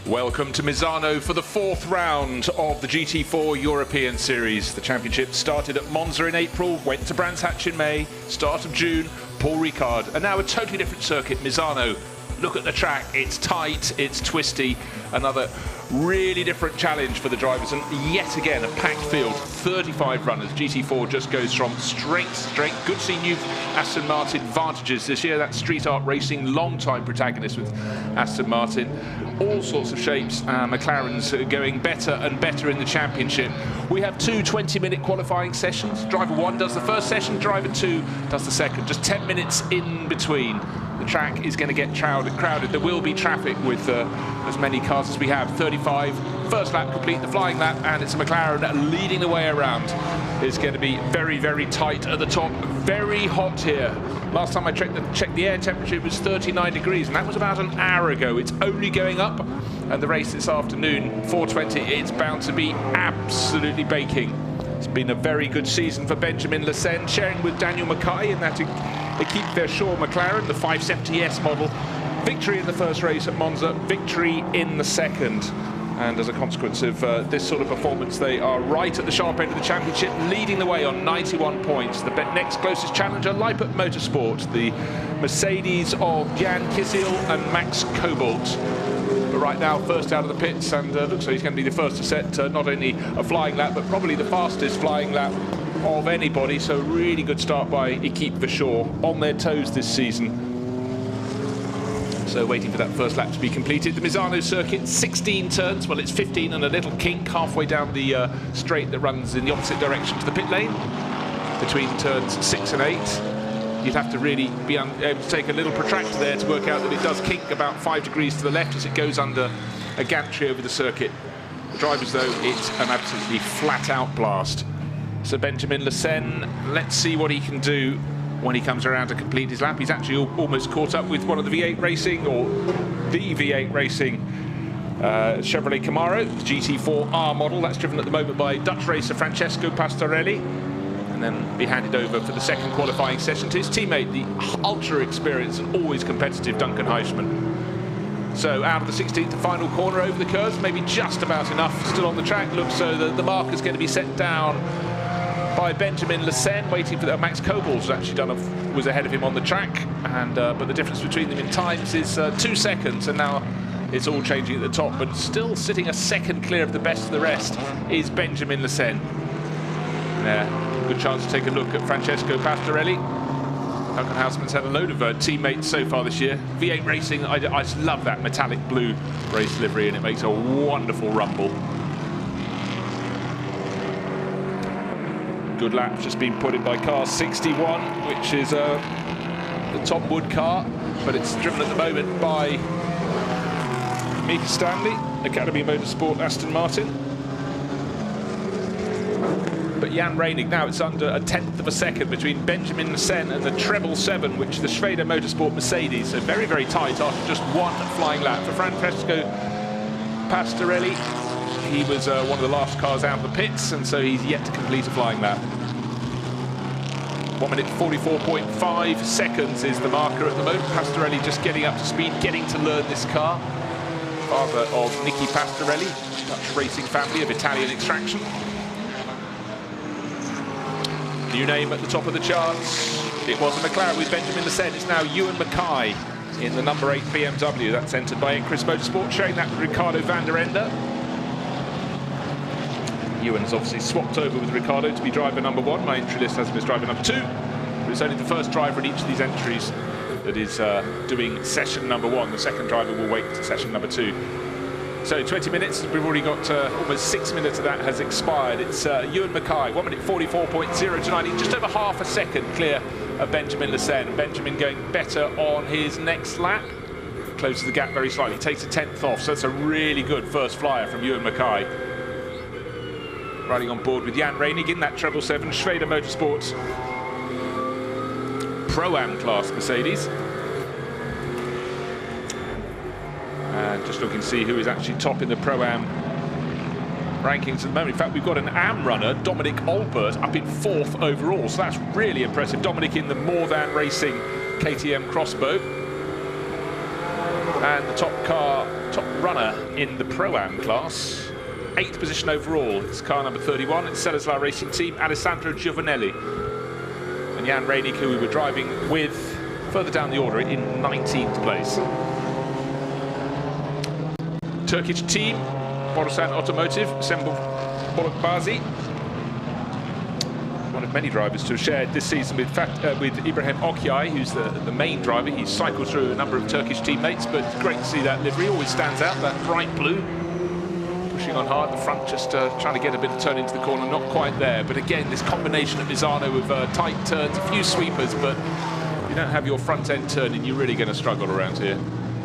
Welcome to Misano for the fourth round of the GT4 European Series. The championship started at Monza in April, went to Brands Hatch in May, start of June, Paul Ricard, and now a totally different circuit, Misano. Look at the track, it's tight, it's twisty, another really different challenge for the drivers, and yet again a packed field, 35 runners. GT4 just goes from strength to strength. Good to see new Aston Martin Vantages this year. That's street art racing, long-time protagonist with Aston Martin. All sorts of shapes. McLaren's going better and better in the championship. We have two 20-minute qualifying sessions. Driver 1 does the first session, driver 2 does the second. Just 10 minutes in between. The track is going to get crowded. There will be traffic with as many cars as we have. 35, first lap complete, the flying lap, and it's a McLaren leading the way around. It's going to be very, very tight at the top. Very hot here. Last time I checked the air temperature, it was 39 degrees, and that was about an hour ago. It's only going up, and the race this afternoon, 4:20, it's bound to be absolutely baking. It's been a very good season for Benjamin Lecen, sharing with Daniel Mackay in that GT4 McLaren, the 570S model. Victory in the first race at Monza, victory in the second. And as a consequence of this sort of performance, they are right at the sharp end of the championship, leading the way on 91 points. The next closest challenger, Lippert Motorsport, the Mercedes of Jan Kissel and Max Cobalt. But right now, first out of the pits, and looks like he's going to be the first to set not only a flying lap, but probably the fastest flying lap of anybody. So really good start by GT4, on their toes this season. So waiting for that first lap to be completed. The Misano circuit, 16 turns. Well, it's 15 and a little kink halfway down the straight that runs in the opposite direction to the pit lane. Between turns 6 and 8. You'd have to really be able to take a little protractor there to work out that it does kink about 5 degrees to the left as it goes under a gantry over the circuit. The drivers, though, it's an absolutely flat-out blast. So Benjamin Lecen, let's see what he can do when he comes around to complete his lap. He's actually almost caught up with one of the V8 Racing, or the V8 Racing Chevrolet Camaro, GT4R model. That's driven at the moment by Dutch racer Francesco Pastorelli, and then be handed over for the second qualifying session to his teammate, the ultra-experienced and always competitive Duncan Heisman. So out of the 16th and final corner over the curves, maybe just about enough still on the track. Looks so the marker's going to be set down by Benjamin Lecen, waiting for that. Max Cobalt was ahead of him on the track, and but the difference between them in times is 2 seconds, and now it's all changing at the top, but still sitting a second clear of the best of the rest is Benjamin Lecen. Yeah, good chance to take a look at Francesco Pastorelli. Duncan Heisman's had a load of teammates so far this year. V8 Racing, I just love that metallic blue race livery, and it makes a wonderful rumble. Good lap just been put in by car 61, which is the Tom Wood car, but it's driven at the moment by Mika Stanley, Academy Motorsport Aston Martin. But Jan Reinig, now it's under a 1/10 of a second between Benjamin Lecen and the treble 7, which is the Schrader Motorsport Mercedes. So very, very tight after just one flying lap. For Francesco Pastorelli, he was one of the last cars out of the pits, and so he's yet to complete a flying lap. 1 minute 44.5 seconds is the marker at the moment. Pastorelli just getting up to speed, getting to learn this car. Father of Nicky Pastorelli, Dutch racing family of Italian extraction. New name at the top of the charts. It was a McLaren with Benjamin Lecen. It's now Ewan Mackay in the number 8 BMW. That's entered by Chris Motorsport, sharing that with Ricardo van der Ende. Ewan's obviously swapped over with Ricardo to be driver number 1. My entry list has him as driver number 2. But it's only the first driver in each of these entries that is doing session number 1. The second driver will wait to session number 2. So 20 minutes, we've already got almost 6 minutes of that has expired. It's Ewan Mackay, 1 minute 44.0 to 90, just over half a second clear of Benjamin Lecen. Benjamin going better on his next lap. Closes the gap very slightly, takes a 10th off, so that's a really good first flyer from Ewan Mackay. Riding on board with Jan Reinig in that treble 7 Schrader Motorsports Pro-Am class Mercedes. And just looking to see who is actually top in the Pro-Am rankings at the moment. In fact, we've got an AM runner, Dominic Olbert, up in 4th overall, so that's really impressive. Dominic in the More Than Racing KTM Crossbow. And the top top runner in the Pro-Am class. 8th position overall. It's car number 31. It's Cellazlar Racing Team, Alessandro Giovanelli. And Jan Reinig, who we were driving with further down the order in 19th place. Turkish team, Borusan Automotive, Sembol Bolokbazi. One of many drivers to have shared this season with Ibrahim Okyay, who's the main driver. He's cycled through a number of Turkish teammates, but it's great to see that livery. Always stands out, that bright blue. Pushing on hard, the front just trying to get a bit of turn into the corner, not quite there. But again, this combination of Misano with tight turns, a few sweepers, but if you don't have your front end turning, you're really going to struggle around here.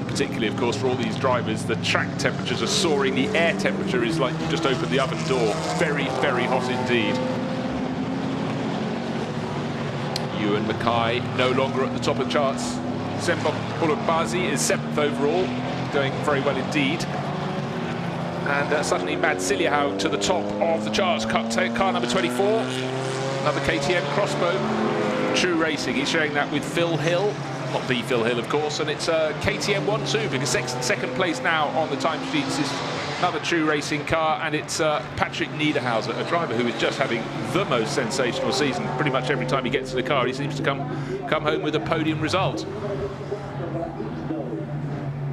Particularly, of course, for all these drivers, the track temperatures are soaring. The air temperature is like you just opened the oven door. Very, very hot indeed. Ewan Mackay no longer at the top of the charts. Sembok Bolokbazi is 7th overall, doing very well indeed. And suddenly Mad Siljahaug to the top of the charts. Car number 24, another KTM Crossbow. True Racing, he's showing that with Phil Hill. Not the Phil Hill, of course, and it's KTM 1-2 because second place now on the timesheets is another True Racing car, and it's Patrick Niederhauser, a driver who is just having the most sensational season. Pretty much every time he gets to the car, he seems to come home with a podium result.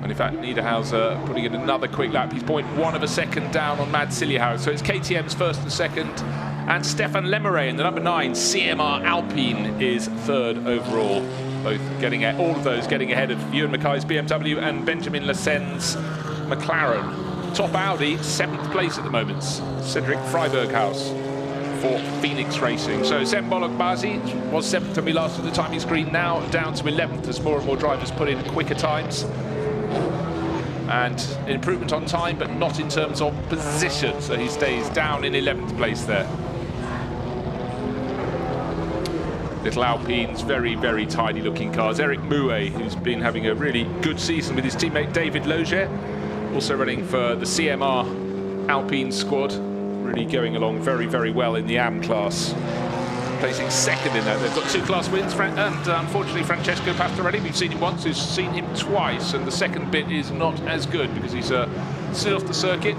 And in fact, Niederhauser putting in another quick lap. He's 0.1 of a second down on Mad Siljahaug. So it's KTM's first and second. And Stefan Lemeray in the number 9 CMR Alpine is 3rd overall. Both getting all of those getting ahead of Ewan Mackay's BMW and Benjamin Lassen's McLaren. Top Audi, 7th place at the moment. Cedric Freiberghaus for Phoenix Racing. So Sem Bolokbazi was 7th when we last at the timing screen, now down to 11th as more and more drivers put in quicker times. And an improvement on time, but not in terms of position. So he stays down in 11th place there. Little Alpines, very, very tidy looking cars. Eric Mouet, who's been having a really good season with his teammate David Loger, also running for the CMR Alpine squad, really going along very, very well in the AM class. Placing 2nd in that. They've got 2 class wins, and unfortunately Francesco Pastorelli, we've seen him once, we've seen him twice, and the second bit is not as good because he's still off the circuit,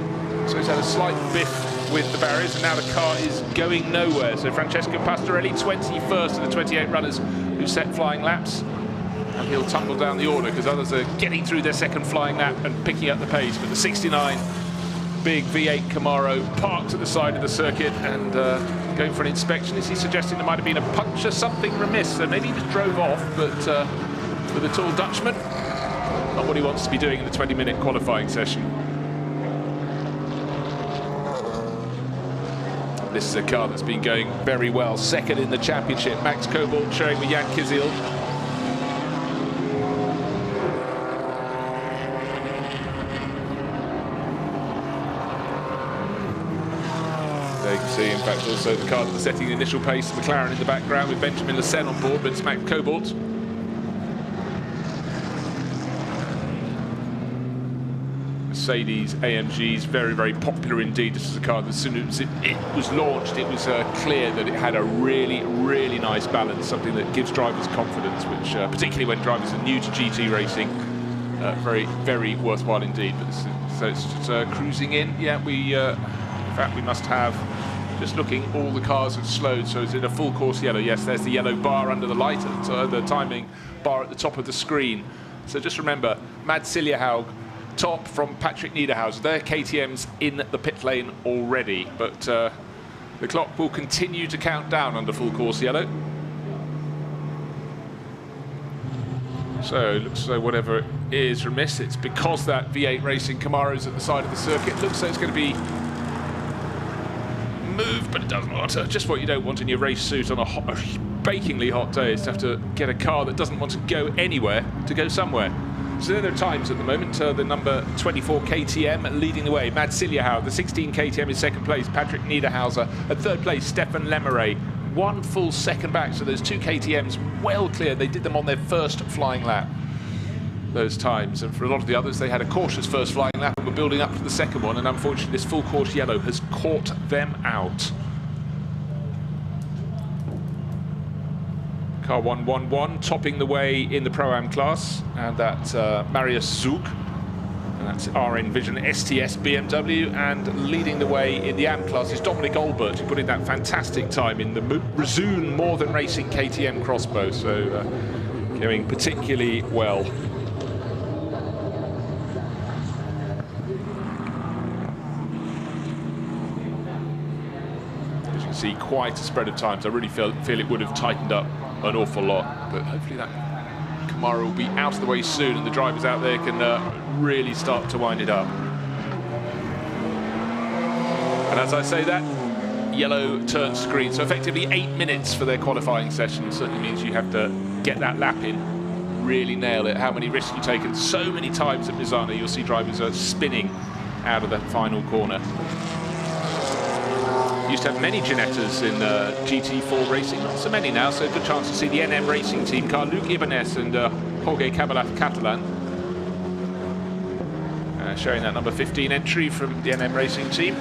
so he's had a slight biff with the barriers, and now the car is going nowhere. So Francesco Pastorelli, 21st of the 28 runners who set flying laps, and he'll tumble down the order because others are getting through their second flying lap and picking up the pace. But the 69 big V8 Camaro parked at the side of the circuit and going for an inspection. Is he suggesting there might have been a puncture, something remiss? So maybe he just drove off, but with a tall Dutchman, not what he wants to be doing in the 20-minute qualifying session. This is a car that's been going very well. 2nd in the championship. Max Kobold sharing with Jan Kizil. There you can see, in fact, also the car that's setting the initial pace. McLaren in the background with Benjamin Lassen on board, but it's Max Kobold. Mercedes AMGs, very, very popular indeed. This is a car that as soon as it was launched, it was clear that it had a really, really nice balance, something that gives drivers confidence, which particularly when drivers are new to GT racing, very, very worthwhile indeed. But so it's just cruising in. Yeah, in fact, we must have, just looking, all the cars have slowed, so it's in a full course yellow. Yes, there's the yellow bar under the light, the timing bar at the top of the screen. So just remember, Mad Siljahaug, top from Patrick Niederhauser. They're KTM's in the pit lane already, but the clock will continue to count down under full course yellow. So it looks as though whatever it is remiss, it's because that V8 Racing Camaro's at the side of the circuit. Looks like it's going to be moved, but it doesn't matter. Just what you don't want in your race suit on a bakingly hot day is to have to get a car that doesn't want to go anywhere to go somewhere. So there are times at the moment. The number 24 KTM leading the way. Mad Siljahaug. The 16 KTM is 2nd place. Patrick Niederhauser. At 3rd place, Stefan Lemeray. 1 full second back. So those 2 KTMs well clear. They did them on their first flying lap. Those times. And for a lot of the others, they had a cautious first flying lap and were building up to the second one. And unfortunately, this full course yellow has caught them out. Car 111 topping the way in the Pro-Am class, and that's Marius Zug. And that's RN Vision STS BMW, and leading the way in the AM class is Dominic Olbert, who put in that fantastic time in the Rezoon More Than Racing KTM Crossbow, so going particularly well. As you can see, quite a spread of times. I really feel it would have tightened up an awful lot, but hopefully that Camaro will be out of the way soon and the drivers out there can really start to wind it up. And as I say that, yellow turns green, so effectively 8 minutes for their qualifying session. Certainly means you have to get that lap in, really nail it. How many risks you taken? So many times at Misano you'll see drivers are spinning out of that final corner. Used to have many Ginettas in GT4 racing, not so many now, so good chance to see the NM racing team car, Luc Ibanez and Jorge Catalan, showing that number 15 entry from the NM racing team.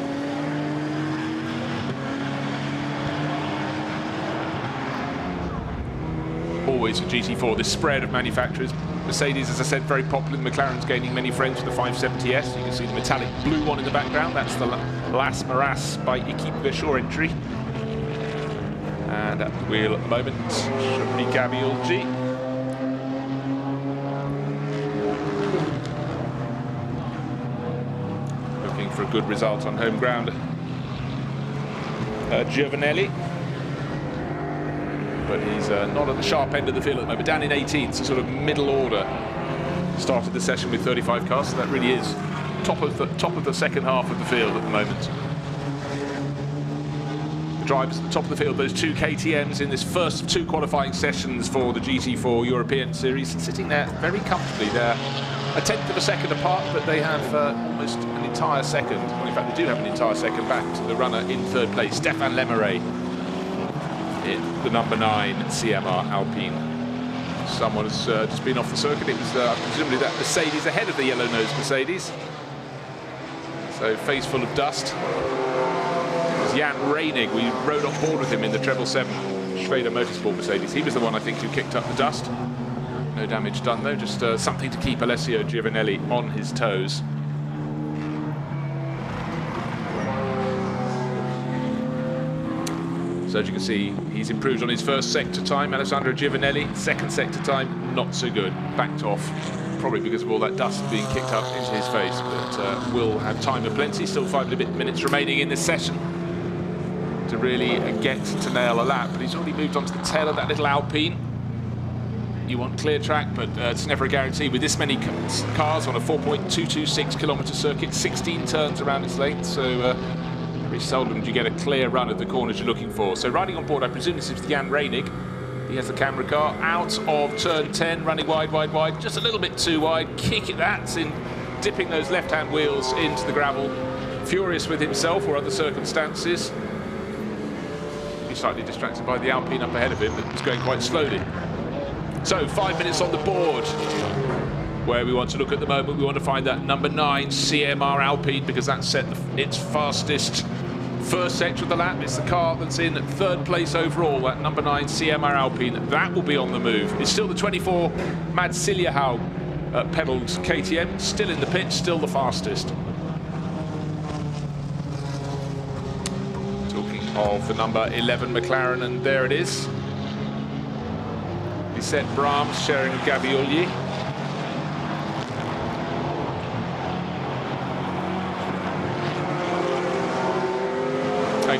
Always with GT4, this spread of manufacturers. Mercedes, as I said, very popular. McLaren's gaining many friends with the 570S. You can see the metallic blue one in the background. That's the Las Maras by Equipe Vechor entry. And at the wheel at the moment, Gaviolgi. Looking for a good result on home ground. Giovanelli. But he's not at the sharp end of the field at the moment. Down in 18th, so sort of middle order. Started the session with 35 cars, so that really is top of the second half of the field at the moment. The drivers at the top of the field, those two KTMs in this first of two qualifying sessions for the GT4 European Series, sitting there very comfortably. They're a tenth of a second apart, but they have almost an entire second. Well, in fact, they do have an entire second back to the runner in third place, Stéphane Lemeray. In the number 9 CMR Alpine. Someone has just been off the circuit. It was presumably that Mercedes ahead of the yellow-nosed Mercedes. So face full of dust. It was Jan Reinig. We rode on board with him in the 777 Schrader Motorsport Mercedes. He was the one, I think, who kicked up the dust. No damage done though, just something to keep Alessio Giovanelli on his toes. So as you can see, he's improved on his first sector time. Alessandro Giovanelli, second sector time, not so good. Backed off, probably because of all that dust being kicked up into his face. But will have time aplenty. Still 5 minutes remaining in this session to really get to nail a lap. But he's already moved on to the tail of that little Alpine. You want clear track, but it's never a guarantee. With this many cars on a 4.226 kilometre circuit, 16 turns around its length, so very seldom do you get a clear run at the corners you're looking for. So riding on board, I presume this is Jan Reinig. He has the camera car out of turn 10, running wide, wide, wide, just a little bit too wide. Kick it, that's in dipping those left-hand wheels into the gravel. Furious with himself or other circumstances. He's slightly distracted by the Alpine up ahead of him, but it's going quite slowly. So 5 minutes on the board. Where we want to look at the moment, we want to find that number 9 CMR Alpine, because that's set its fastest first sector of the lap. It's the car that's in third place overall, that number 9 CMR Alpine. That will be on the move. It's still the 24 Mads Siljehoug pedalled KTM, still in the pit, still the fastest. Talking of the number 11 McLaren, and there it is. Lisette Brahms sharing with Gaviolgi.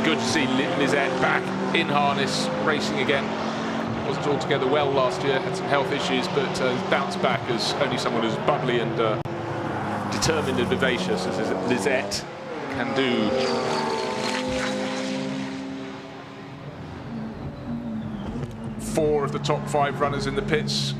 Good to see Lisette back in harness, racing again. Wasn't altogether well last year, had some health issues, but bounced back as only someone as bubbly and determined and vivacious as Lisette can do. Four of the top 5 runners in the pits.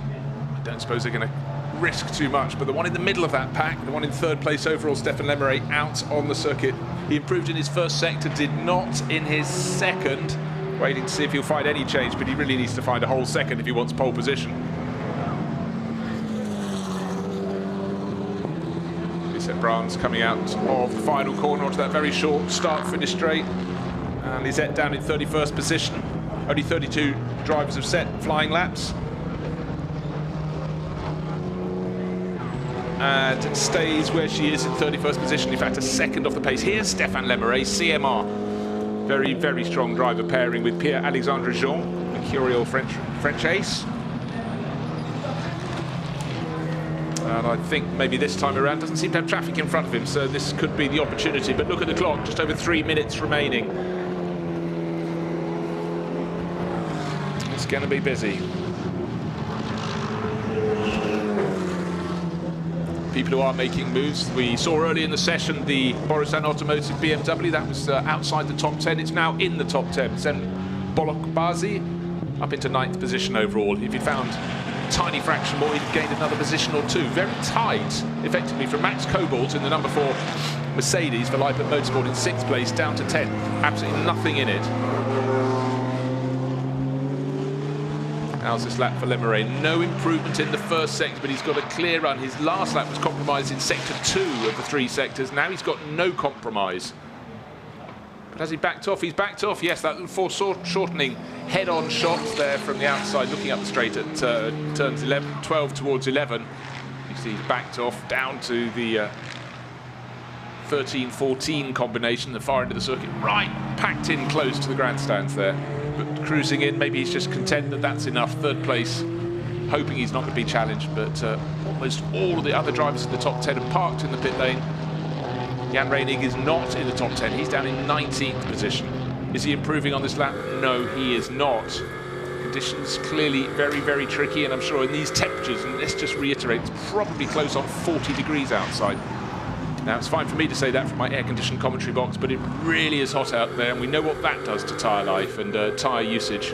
I don't suppose they're going to risk too much, but the one in the middle of that pack, the one in third place overall, Stéphane Lemeray, out on the circuit. He improved in his first sector, did not in his second. Waiting to see if he'll find any change, but he really needs to find a whole second if he wants pole position. Lisette Brahms coming out of the final corner onto that very short start-finish straight. And Lisette down in 31st position. Only 32 drivers have set flying laps. and stays where she is in 31st position. In fact, a second off the pace. Here's Stéphane Lemerey, CMR. Very, very strong driver pairing with Pierre-Alexandre Jean, mercurial French ace. And I think maybe this time around doesn't seem to have traffic in front of him, so this could be the opportunity. But look at the clock, just over 3 minutes remaining. It's going to be busy. People who are making moves. We saw early in the session the Borusan Automotive BMW, that was outside the top 10. It's now in the top 10. Then Bolok Bazi up into 9th position overall. If he'd found a tiny fraction more, he'd gained another position or two. Very tight, effectively, from Max Cobalt in the number 4 Mercedes for Lippert Motorsport in 6th place down to 10. Absolutely nothing in it. How's this lap for Lemerey? No improvement in the first sector, but he's got a clear run. His last lap was compromised in sector 2 of the 3 sectors. Now he's got no compromise. But has he backed off? He's backed off. Yes, that foreshortening head-on shots there from the outside, looking up the straight at turns 12 towards 11. You see he's backed off down to the 13-14 combination, the far end of the circuit, right packed in close to the grandstands there. But cruising in, maybe he's just content that that's enough. 3rd place, hoping he's not going to be challenged, but almost all of the other drivers in the top 10 are parked in the pit lane. Jan Reinig is not in the top 10, he's down in 19th position. Is he improving on this lap? No, he is not. Conditions clearly very, very tricky, and I'm sure in these temperatures, and let's just reiterate, it's probably close on 40 degrees outside. Now, it's fine for me to say that from my air-conditioned commentary box, but it really is hot out there, and we know what that does to tyre life and tyre usage.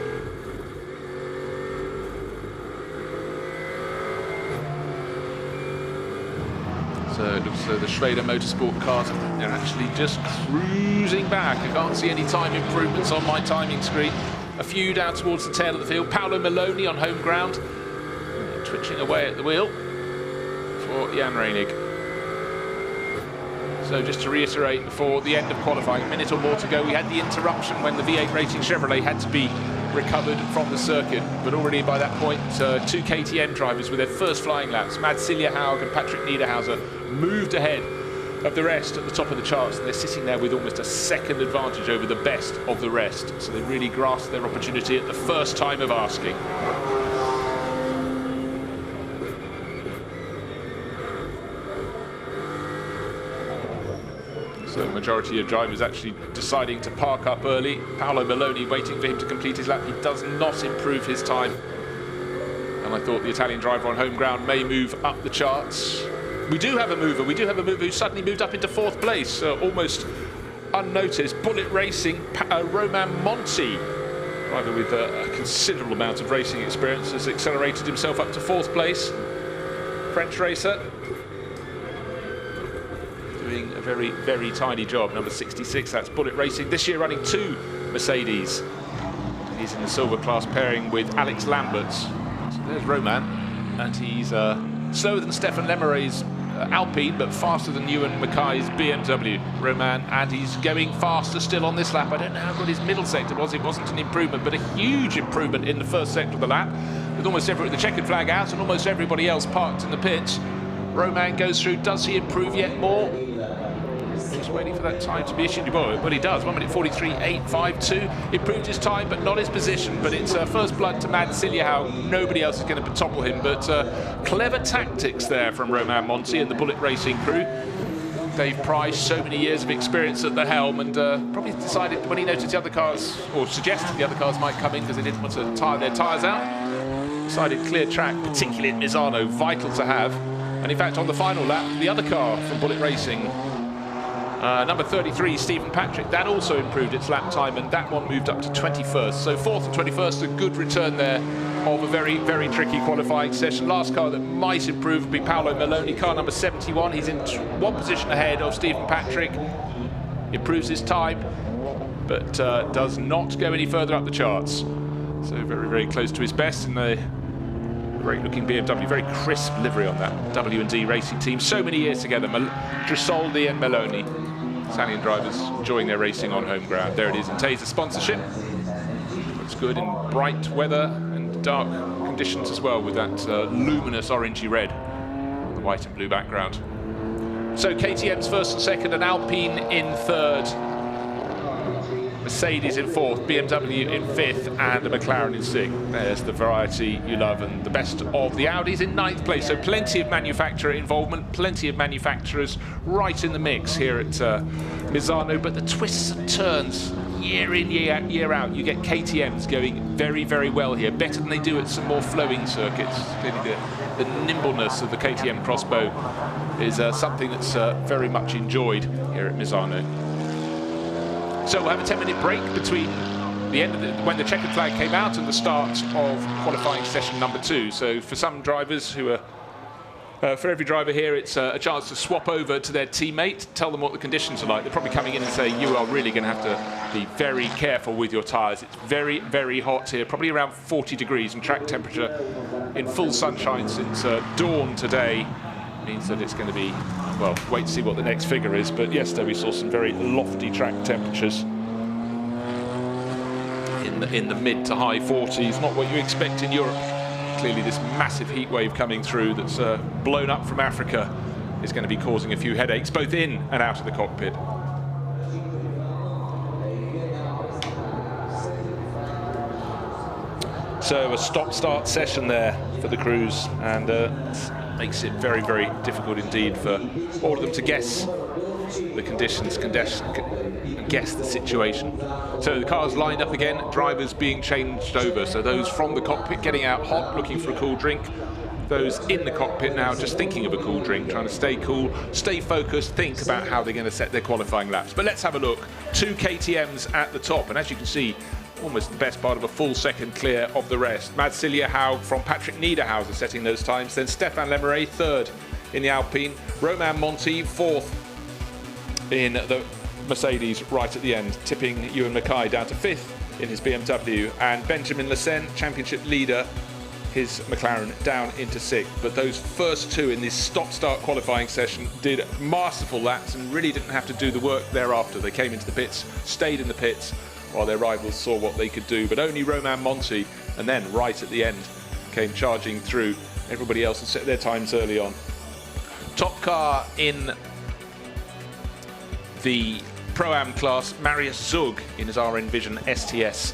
So it looks as though the Schrader Motorsport cars, they're actually just cruising back. I can't see any time improvements on my timing screen. A few down towards the tail of the field. Paolo Maloney on home ground, twitching away at the wheel for Jan Reinig. So just to reiterate, before the end of qualifying, a minute or more to go, we had the interruption when the V8 Racing Chevrolet had to be recovered from the circuit. But already by that point, 2 KTM drivers with their first flying laps, Mads Siljehaug and Patrick Niederhauser, moved ahead of the rest at the top of the charts. And they're sitting there with almost a second advantage over the best of the rest. So they really grasped their opportunity at the first time of asking. So the majority of drivers actually deciding to park up early. Paolo Maloney waiting for him to complete his lap. He does not improve his time. And I thought the Italian driver on home ground may move up the charts. We do have a mover. We do have a mover who suddenly moved up into 4th place, almost unnoticed. Bullet Racing, Romain Monti, driver with a considerable amount of racing experience, has accelerated himself up to 4th place. French racer. Doing a very, very tiny job. Number 66, that's Bullet Racing. This year running 2 Mercedes. He's in the silver class pairing with Alex Lamberts. So there's Romain, and he's slower than Stéphane Lemerey's Alpine, but faster than Ewan Mackay's BMW, Romain, and he's going faster still on this lap. I don't know how good his middle sector was. It wasn't an improvement, but a huge improvement in the first sector of the lap, with almost the checkered flag out and almost everybody else parked in the pits. Romain goes through. Does he improve yet more? Just waiting for that time to be issued. Well, he does. 1 minute 43.852. Improved his time, but not his position. But it's first blood to Mads Siljehaug. Nobody else is going to topple him. But clever tactics there from Romain Monti and the Bullet Racing crew. Dave Price, so many years of experience at the helm, and probably decided when he noticed the other cars, or suggested the other cars might come in because they didn't want to tire their tyres out, decided clear track, particularly at Misano, vital to have. And in fact, on the final lap, the other car from Bullet Racing, number 33, Stephen Patrick, that also improved its lap time, and that one moved up to 21st. So 4th and 21st, a good return there of a very, very tricky qualifying session. Last car that might improve would be Paolo Maloney, car number 71. He's in 1 position ahead of Stephen Patrick. Improves his time, but does not go any further up the charts. So very, very close to his best in the great looking BMW, very crisp livery on that W&D racing team. So many years together, Drisoldi and Maloney. Italian drivers enjoying their racing on home ground. There it is in Taser sponsorship. Looks good in bright weather and dark conditions as well, with that luminous orangey red on the white and blue background. So KTM's first and second, and Alpine in third. Mercedes in fourth, BMW in fifth, and a McLaren in sixth. There's the variety you love, and the best of the Audis in ninth place. So plenty of manufacturer involvement, plenty of manufacturers right in the mix here at Misano. But the twists and turns, year in, year out, you get KTMs going very, very well here, better than they do at some more flowing circuits. Clearly the nimbleness of the KTM crossbow is something that's very much enjoyed here at Misano. So we'll have a 10-minute break between the end of when the checkered flag came out and the start of qualifying session number 2. So for some drivers who are, for every driver here, it's a chance to swap over to their teammate, tell them what the conditions are like. They're probably coming in and say, you are really going to have to be very careful with your tyres. It's very, very hot here, probably around 40 degrees, and track temperature in full sunshine since dawn today means that it's going to be, well, wait to see what the next figure is, but yesterday we saw some very lofty track temperatures in the mid to high 40s, not what you expect in Europe. Clearly this massive heat wave coming through that's blown up from Africa is going to be causing a few headaches, both in and out of the cockpit. So a stop-start session there for the crews, and makes it very, very difficult indeed for all of them to guess the conditions, guess the situation. So the cars lined up again, drivers being changed over. So those from the cockpit getting out hot, looking for a cool drink. Those in the cockpit now just thinking of a cool drink, trying to stay cool, stay focused, think about how they're going to set their qualifying laps. But let's have a look. 2 KTMs at the top, and as you can see, almost the best part of a full second clear of the rest. Mads Silja Haug from Patrick Niederhauser setting those times. Then Stefan Lemeray third in the Alpine. Romain Monti fourth in the Mercedes right at the end, tipping Ewan Mackay down to fifth in his BMW. And Benjamin Lecen, championship leader, his McLaren down into sixth. But those first 2 in this stop-start qualifying session did masterful laps and really didn't have to do the work thereafter. They came into the pits, stayed in the pits, while their rivals saw what they could do. But only Romain Monti, and then right at the end, came charging through. Everybody else had set their times early on. Top car in the Pro-Am class, Marius Zug in his RN Vision STS.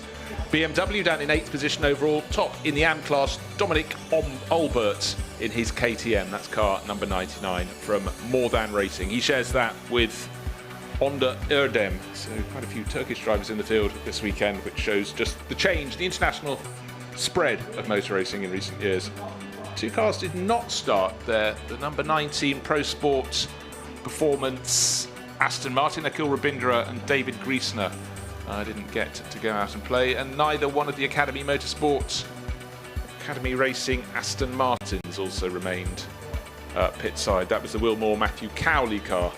BMW down in 8th position overall. Top in the AM class, Dominic Olbert in his KTM. That's car number 99 from More Than Racing. He shares that with Onda Erdem, so quite a few Turkish drivers in the field this weekend, which shows just the change, the international spread of motor racing in recent years. 2 cars did not start there. The number 19 Pro Sports Performance Aston Martin, Akhil Rabindra and David Griesner didn't get to go out and play, and neither one of the Academy Motorsports, Academy Racing Aston Martins also remained pit side. That was the Wilmore Matthew Cowley car.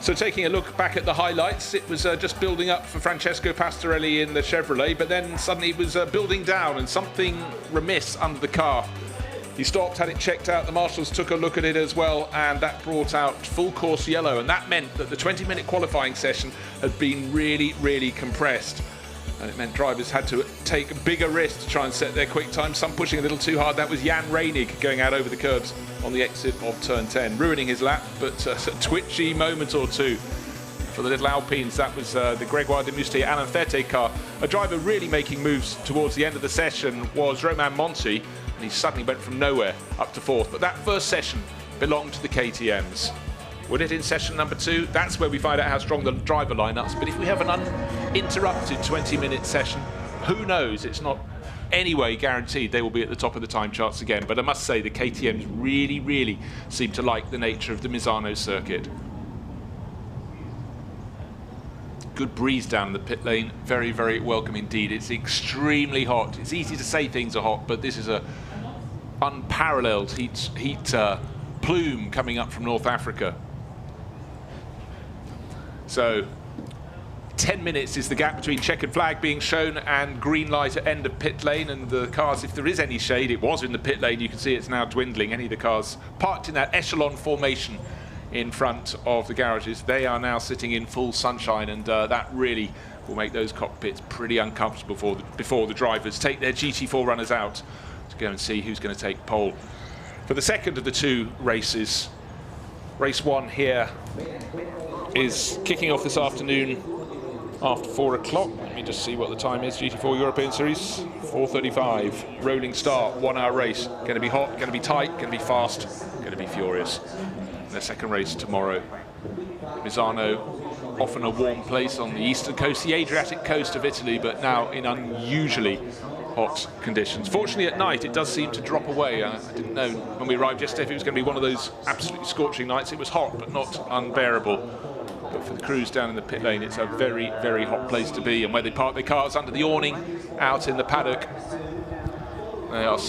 So taking a look back at the highlights, it was just building up for Francesco Pastorelli in the Chevrolet, but then suddenly it was building down and something remiss under the car. He stopped, had it checked out, the marshals took a look at it as well, and that brought out full course yellow, and that meant that the 20-minute qualifying session had been really, really compressed. And it meant drivers had to take bigger risks to try and set their quick time, some pushing a little too hard. That was Jan Reinig going out over the curbs on the exit of turn 10, ruining his lap, but a twitchy moment or two for the little Alpines. That was the Gregoire de Mustier Alain Fete car. A driver really making moves towards the end of the session was Romain Monti, and he suddenly went from nowhere up to fourth. But that first session belonged to the KTMs. Would it in session number 2? That's where we find out how strong the driver lineups. But if we have an uninterrupted 20-minute session, who knows? It's not anyway guaranteed they will be at the top of the time charts again. But I must say the KTMs really, really seem to like the nature of the Misano circuit. Good breeze down the pit lane, very, very welcome indeed. It's extremely hot. It's easy to say things are hot, but this is a unparalleled heat plume coming up from North Africa. So 10 minutes is the gap between checkered flag being shown and green light at end of pit lane, and the cars, if there is any shade, it was in the pit lane, you can see it's now dwindling. Any of the cars parked in that echelon formation in front of the garages, they are now sitting in full sunshine, and that really will make those cockpits pretty uncomfortable before the drivers take their GT4 runners out to go and see who's going to take pole For the second of the two races, race one here is kicking off this afternoon after 4 o'clock. Let me just see what the time is. GT4 European Series, 4:35. Rolling start, 1 hour race. Going to be hot, going to be tight, going to be fast, going to be furious. And the second race tomorrow. Misano, often a warm place on the eastern coast, the Adriatic coast of Italy, but now in unusually hot conditions. Fortunately at night it does seem to drop away. I didn't know when we arrived yesterday if it was going to be one of those absolutely scorching nights. It was hot but not unbearable. But for the crews down in the pit lane, it's a very, very hot place to be. And where they park their cars under the awning, out in the paddock,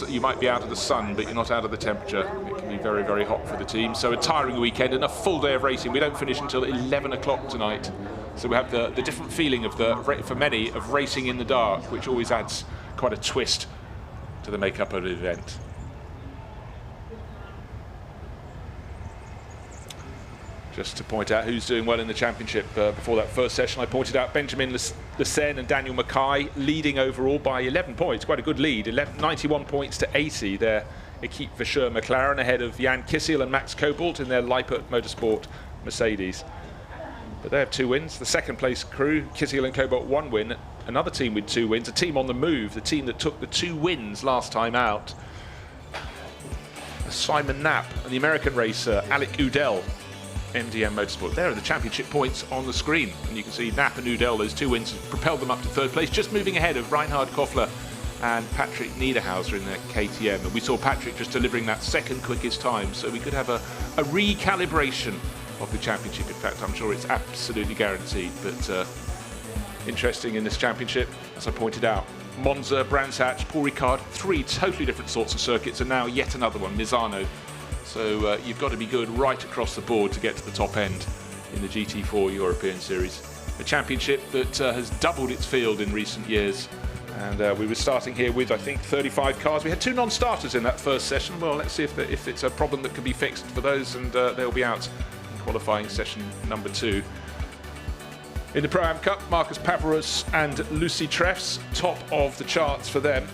you might be out of the sun, but you're not out of the temperature. It can be very, very hot for the team. So a tiring weekend and a full day of racing. We don't finish until 11 o'clock tonight. So we have the different feeling of for many, of racing in the dark, which always adds quite a twist to the makeup of the event. Just to point out who's doing well in the championship, before that first session I pointed out Benjamin Lecen and Daniel Mackay leading overall by 11 points, quite a good lead, 91 points to 80. Their Equipe Vaucheur McLaren ahead of Jan Kissel and Max Cobalt in their Lippert Motorsport Mercedes. But they have 2 wins. The second place crew, Kissel and Cobalt, 1 win. Another team with 2 wins, a team on the move, the team that took the 2 wins last time out. Simon Knapp and the American racer Alec Udell, MDM Motorsport. There are the championship points on the screen, and you can see Knapp and Udell, those 2 wins propelled them up to 3rd place, just moving ahead of Reinhard Koffler and Patrick Niederhauser in their KTM. And we saw Patrick just delivering that 2nd quickest time, so we could have a recalibration of the championship. In fact, I'm sure it's absolutely guaranteed. But interesting in this championship, as I pointed out, Monza, Brands Hatch, Paul Ricard, 3 totally different sorts of circuits, and now yet another one, Misano. So you've got to be good right across the board to get to the top end in the GT4 European Series. A championship that has doubled its field in recent years. And we were starting here with, I think, 35 cars. We had 2 non-starters in that first session. Well, let's see if it's a problem that can be fixed for those, and they'll be out in qualifying session number 2. In the Pro-Am Cup, Marcus Pavorus and Lucy Treffs, top of the charts for them.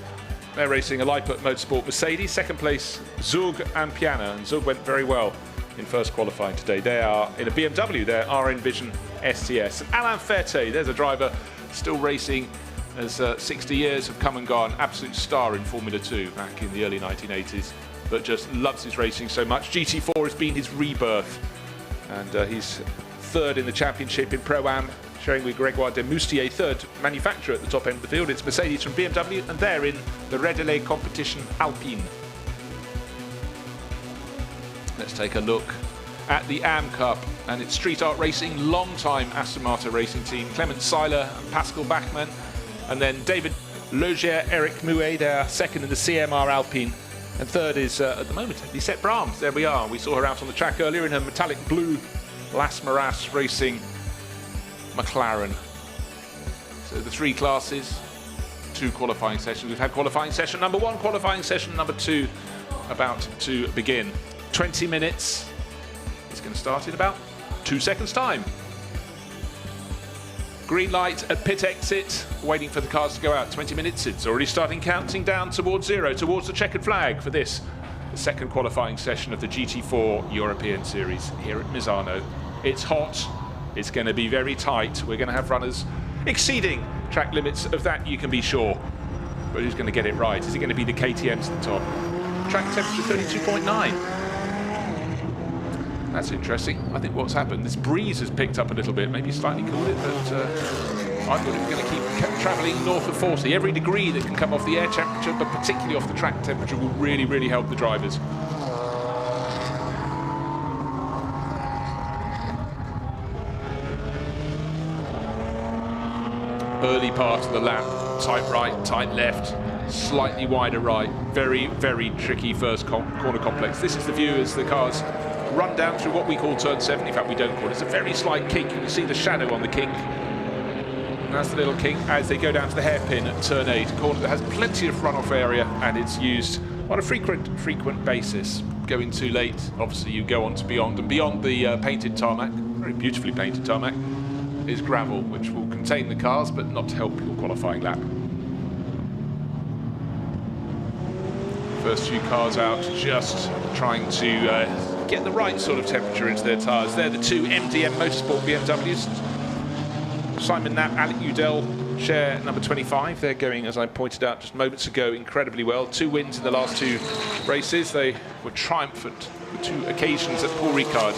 They're racing a Lippert Motorsport Mercedes. 2nd place, Zug and Piana. And Zug went very well in first qualifying today. They are in a BMW, their RN Vision STS. Alain Ferte, there's a driver still racing as 60 years have come and gone. Absolute star in Formula 2 back in the early 1980s, but just loves his racing so much. GT4 has been his rebirth, and he's 3rd in the championship in Pro-Am, sharing with Grégoire de Moustier, 3rd manufacturer at the top end of the field. It's Mercedes from BMW, and they're in the Red Relais competition Alpine. Let's take a look at the AM Cup, and it's Street Art Racing, long-time Aston Martin racing team, Clement Seiler and Pascal Bachmann, and then David Logier, Eric Mouet, they're 2nd in the CMR Alpine, and 3rd is, at the moment, Lisette Brahms. There we are. We saw her out on the track earlier in her metallic blue Las Maras Racing McLaren. So the 3 classes, 2 qualifying sessions. We've had qualifying session number 1, qualifying session number 2 about to begin. 20 minutes. It's going to start in about 2 seconds time. Green light at pit exit, waiting for the cars to go out. 20 minutes, it's already starting counting down towards 0, towards the checkered flag for this, the 2nd qualifying session of the GT4 European Series here at Misano. It's hot. It's going to be very tight. We're going to have runners exceeding track limits, of that you can be sure. But who's going to get it right? Is it going to be the KTMs at the top? Track temperature 32.9. That's interesting. I think what's happened, this breeze has picked up a little bit, maybe slightly cooled it, but I thought it was going to keep travelling north of 40. Every degree that can come off the air temperature, but particularly off the track temperature, will really, really help the drivers. Early part of the lap, tight right, tight left, slightly wider right, very, very tricky first corner complex. This is the view as the cars run down through what we call turn 7. In fact, we don't call it. It's a very slight kink. You can see the shadow on the kink. And that's the little kink as they go down to the hairpin at turn 8, a corner that has plenty of runoff area, and it's used on a frequent basis. Going too late, obviously you go on to beyond, and beyond the painted tarmac, very beautifully painted tarmac, is gravel, which will contain the cars but not help your qualifying lap. First few cars out, just trying to get the right sort of temperature into their tyres. They're the two MDM Motorsport BMWs. Simon Knapp, Alec Udell share number 25. They're going, as I pointed out just moments ago, incredibly well. 2 wins in the last 2 races. They were triumphant for 2 occasions at Paul Ricard.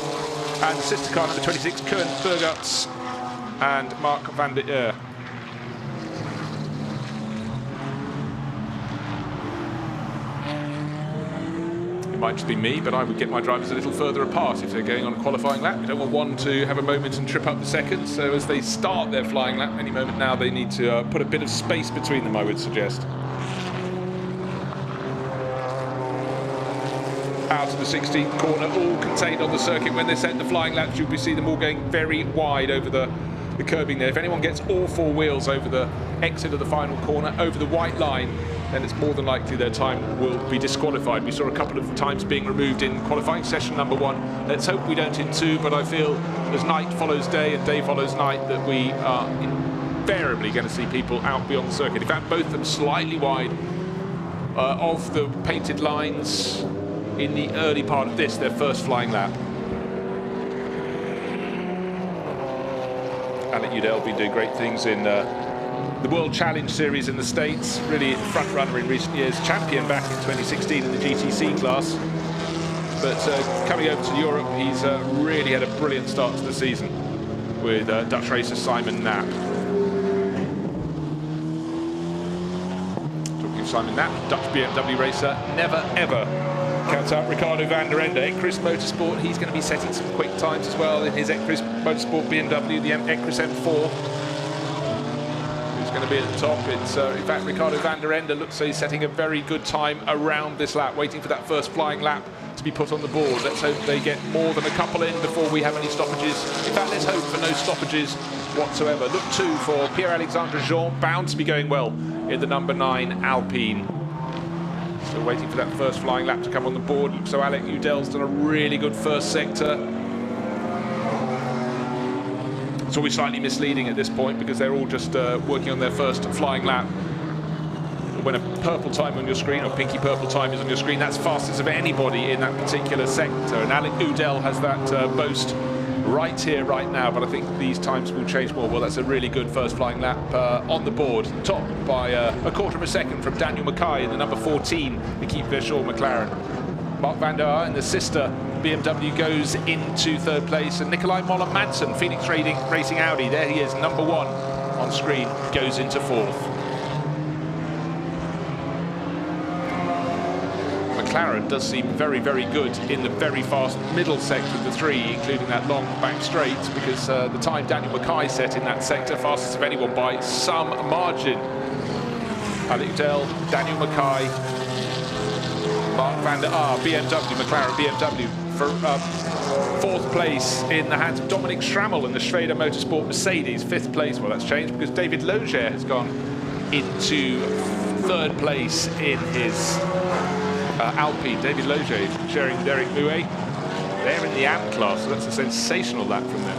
And sister car number 26, Koen Burgarts and Mark van der Eer. It might just be me, but I would get my drivers a little further apart if they're going on a qualifying lap. We don't want one to have a moment and trip up the second, so as they start their flying lap, any moment now they need to put a bit of space between them, I would suggest. Out of the 16th corner, all contained on the circuit. When they set the flying laps, you'll see them all going very wide over the curbing there. If anyone gets all 4 wheels over the exit of the final corner, over the white line, then it's more than likely their time will be disqualified. We saw a couple of times being removed in qualifying session number 1. Let's hope we don't in 2, but I feel as night follows day and day follows night that we are invariably going to see people out beyond the circuit. In fact, both of them slightly wide of the painted lines in the early part of this, their first flying lap. Alec Udell been doing great things in the World Challenge Series in the States, really front runner in recent years, champion back in 2016 in the GTC class. But coming over to Europe, he's really had a brilliant start to the season with Dutch racer Simon Knapp. Talking of Simon Knapp, Dutch BMW racer, never ever counts out Ricardo van der Ende. Ecris Motorsport, he's going to be setting some quick times as well in his Ecris Motorsport BMW, the Ecris M4. Going to be at the top. It's in fact Ricardo van der Ende looks like he's setting a very good time around this lap, waiting for that first flying lap to be put on the board. Let's hope they get more than a couple in before we have any stoppages. In fact, let's hope for no stoppages whatsoever. Look 2 for Pierre-Alexandre Jean, bound to be going well in the number 9 Alpine. Still waiting for that first flying lap to come on the board. So Alec Udell's done a really good first sector. It's always slightly misleading at this point because they're all just working on their first flying lap. When a purple time on your screen, or pinky purple time is on your screen, that's fastest of anybody in that particular sector. And Alec Udell has that boast right here, right now, but I think these times will change more. Well, that's a really good first flying lap on the board, topped by a quarter of a second from Daniel Mackay in the number 14, the Keep Verschoor McLaren. Mark van der Eer and the sister BMW goes into 3rd place, and Nicolai Moller-Madsen, Phoenix Racing Audi, there he is, number 1 on screen, goes into 4th. McLaren does seem very, very good in the very fast middle sector of the 3, including that long back straight, because the time Daniel Mackay set in that sector, fastest of anyone by some margin. Alec Udell, Daniel Mackay, Mark van der Eer, BMW, McLaren BMW, for 4th place in the hands of Dominic Schrammel and the Schrader Motorsport Mercedes. 5th place, well, that's changed because David Logier has gone into 3rd place in his Alpine. David Logier sharing with Eric Mouet. They're in the AM class, so that's a sensational lap from them.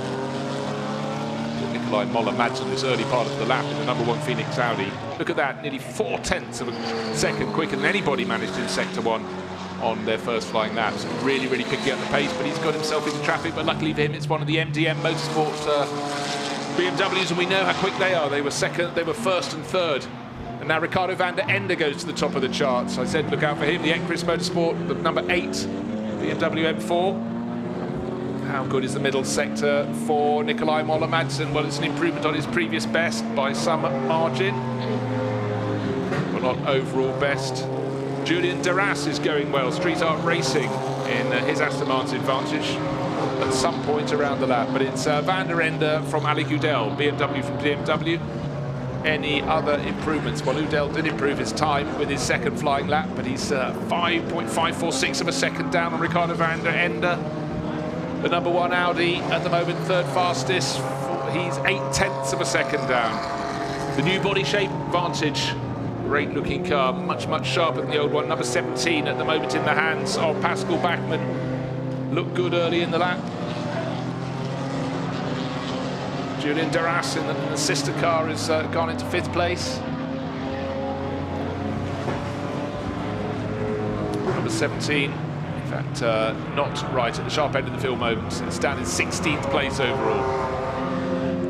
Nicolai Moller-Madsen this early part of the lap in the number 1 Phoenix Audi. Look at that, nearly 4/10 of a second quicker than anybody managed in Sector 1 on their first flying laps. Really, really picking up the pace, but he's got himself into traffic, but luckily for him, it's one of the MDM Motorsport BMWs, and we know how quick they are. They were second, they were 1st and 3rd. And now Ricardo van der Ende goes to the top of the charts. I said look out for him, the Ecris Motorsport, the number 8 BMW M4. How good is the middle sector for Nicolai Moller-Madsen? Well, it's an improvement on his previous best by some margin, but not overall best. Julian Duras is going well, Street Art Racing in his Aston Martin Vantage at some point around the lap. But it's van der Ende from Alec Udell, BMW from BMW. Any other improvements? Well, Udell did improve his time with his second flying lap, but he's 5.546 of a second down on Ricardo van der Ende. The number 1 Audi at the moment, 3rd fastest. He's 8/10 of a second down. The new body shape Vantage, great looking car, much sharper than the old one. Number 17 at the moment in the hands of Pascal Bachmann. Looked good early in the lap. Julian Duras in the sister car has gone into 5th place. 17. In fact, not right at the sharp end of the field moment. It's down in 16th place overall.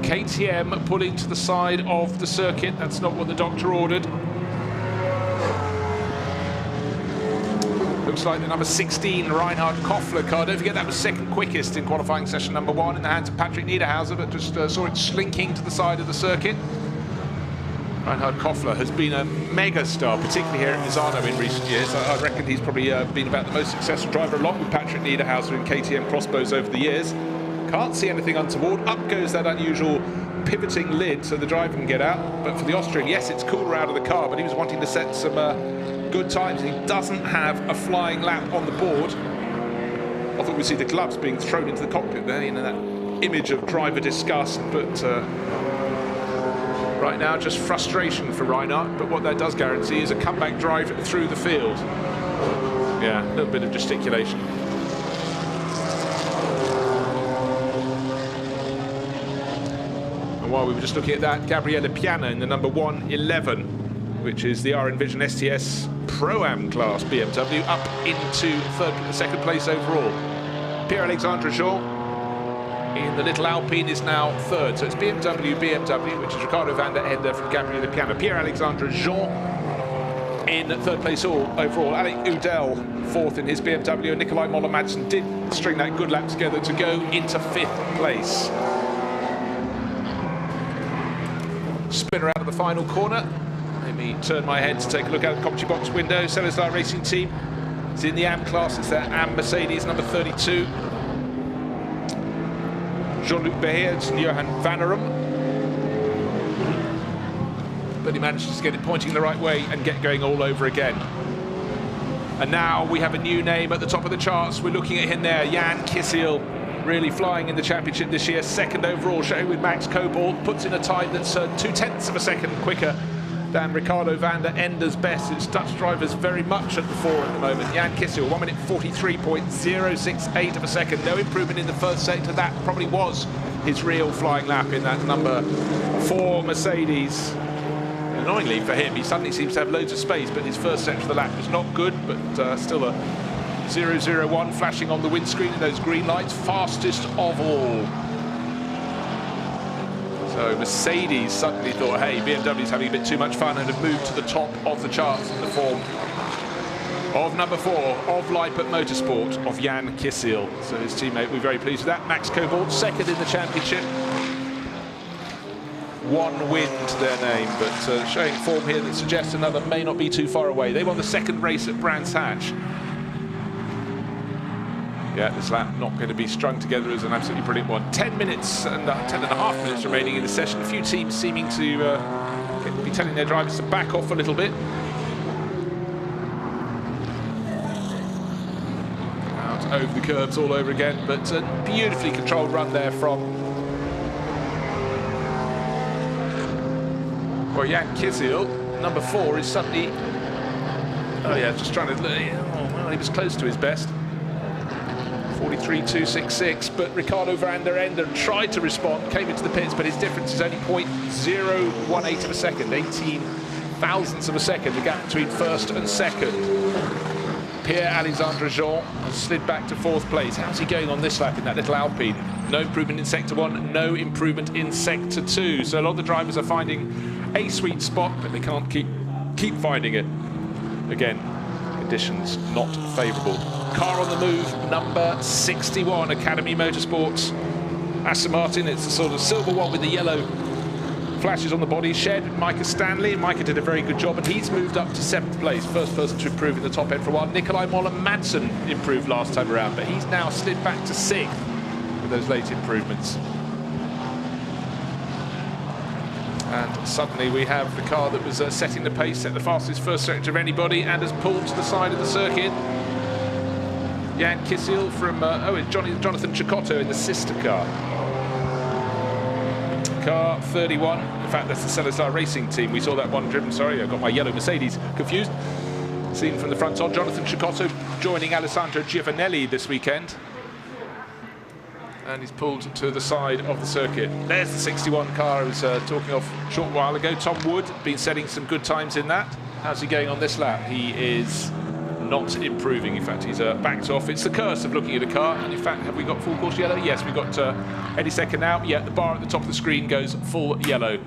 KTM pulling to the side of the circuit. That's not what the doctor ordered. Looks like the number 16 Reinhard Koffler car. Don't forget that was second quickest in qualifying session number 1 in the hands of Patrick Niederhauser, but just saw it slinking to the side of the circuit. Reinhard Koffler has been a mega star, particularly here at Misano in recent years. I reckon he's probably been about the most successful driver, along with Patrick Niederhauser in KTM crossbows over the years. Can't see anything untoward. Up goes that unusual pivoting lid so the driver can get out. But for the Austrian, yes, it's cooler out of the car, but he was wanting to set some good times. He doesn't have a flying lap on the board. I thought we'd see the gloves being thrown into the cockpit there, you know, that image of driver disgust, but right now just frustration for Reinhard. But what that does guarantee is a comeback drive through the field. Yeah, a little bit of gesticulation. And while we were just looking at that, Gabriele Piana in the number 111, which is the R-Envision STS Pro-Am class BMW, up into second place overall. Pierre-Alexandre Jean in the little Alpine is now third. So it's BMW, which is Ricardo van der Ende from Gabriele Piana. Pierre-Alexandre Jean in third place overall. Alec Udell fourth in his BMW. And Nikolai Moller-Madsen did string that good lap together to go into 5th place. Spinner out of the final corner. Let me turn my head to take a look out the commentary box window. Celestar Racing Team is in the AM class. It's their AM Mercedes, number 32. Jean-Luc Beheerts and Johan Vannerum. But he managed to get it pointing the right way and get going all over again. And now we have a new name at the top of the charts. We're looking at him there, Jan Kisiel, really flying in the championship this year. Second overall, showing with Max Cobalt. Puts in a time that's 0.2 of a second quicker than Ricardo van der Ende's best. It's Dutch drivers very much at the fore at the moment. Jan Kisiel, 1 minute 43.068 of a second. No improvement in the first sector. That probably was his real flying lap in that number 4 Mercedes. Annoyingly for him, he suddenly seems to have loads of space, but his first sector of the lap was not good, but still a 001 flashing on the windscreen in those green lights. Fastest of all. So Mercedes suddenly thought, hey, BMW's having a bit too much fun, and have moved to the top of the charts in the form of number 4 of Leipert Motorsport of Jan Kisiel. So his teammate, we're very pleased with that. Max Cobalt, second in the championship. 1 win to their name, but showing form here that suggests another may not be too far away. They won the second race at Brands Hatch. Yeah, this lap not going to be strung together as an absolutely brilliant one. 10 minutes and 10.5 minutes remaining in the session. A few teams seeming to be telling their drivers to back off a little bit. Out over the curbs all over again, but a beautifully controlled run there from Jan Kisiel. Number 4 is suddenly, oh yeah, just trying to, well, he was close to his best. 43.266, but Ricardo van der Ende tried to respond, came into the pits, but his difference is only 0.018 of a second, 18 thousandths of a second, the gap between first and second. Pierre-Alexandre Jean has slid back to 4th place. How's he going on this lap in that little Alpine? No improvement in sector 1, no improvement in sector 2. So a lot of the drivers are finding a sweet spot, but they can't keep finding it. Again, conditions not favourable. Car on the move, number 61, Academy Motorsports. Aston Martin, it's the sort of silver one with the yellow flashes on the body, shared with Micah Stanley. Micah did a very good job, and he's moved up to 7th place. First person to improve in the top end for a while. Nikolai Moller-Madsen improved last time around, but he's now slid back to 6th with those late improvements. And suddenly we have the car that was setting the pace, set the fastest first sector of anybody, and has pulled to the side of the circuit. Jan Kisiel from, it's Jonathan Cecotto in the sister car. Car 31, in fact that's the Celestar Racing Team. We saw that one driven, sorry, I got my yellow Mercedes confused. Seen from the front on, Jonathan Cecotto joining Alessandro Giovanelli this weekend. And he's pulled to the side of the circuit. There's the 61 car I was talking of a short while ago. Tom Wood, been setting some good times in that. How's he going on this lap? He is not improving. In fact, he's backed off. It's the curse of looking at a car. And in fact, have we got full course yellow? Yes, we've got any second now. Yeah, the bar at the top of the screen goes full yellow.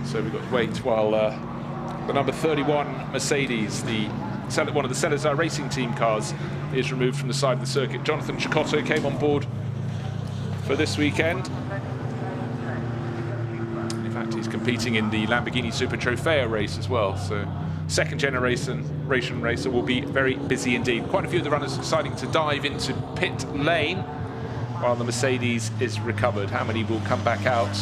So we've got to wait while the number 31 Mercedes, one of the Salazar Racing Team cars, is removed from the side of the circuit. Jonathan Cecotto came on board for this weekend. In fact, he's competing in the Lamborghini Super Trofeo race as well. So second generation racer will be very busy indeed. Quite a few of the runners deciding to dive into pit lane while the Mercedes is recovered. How many will come back out?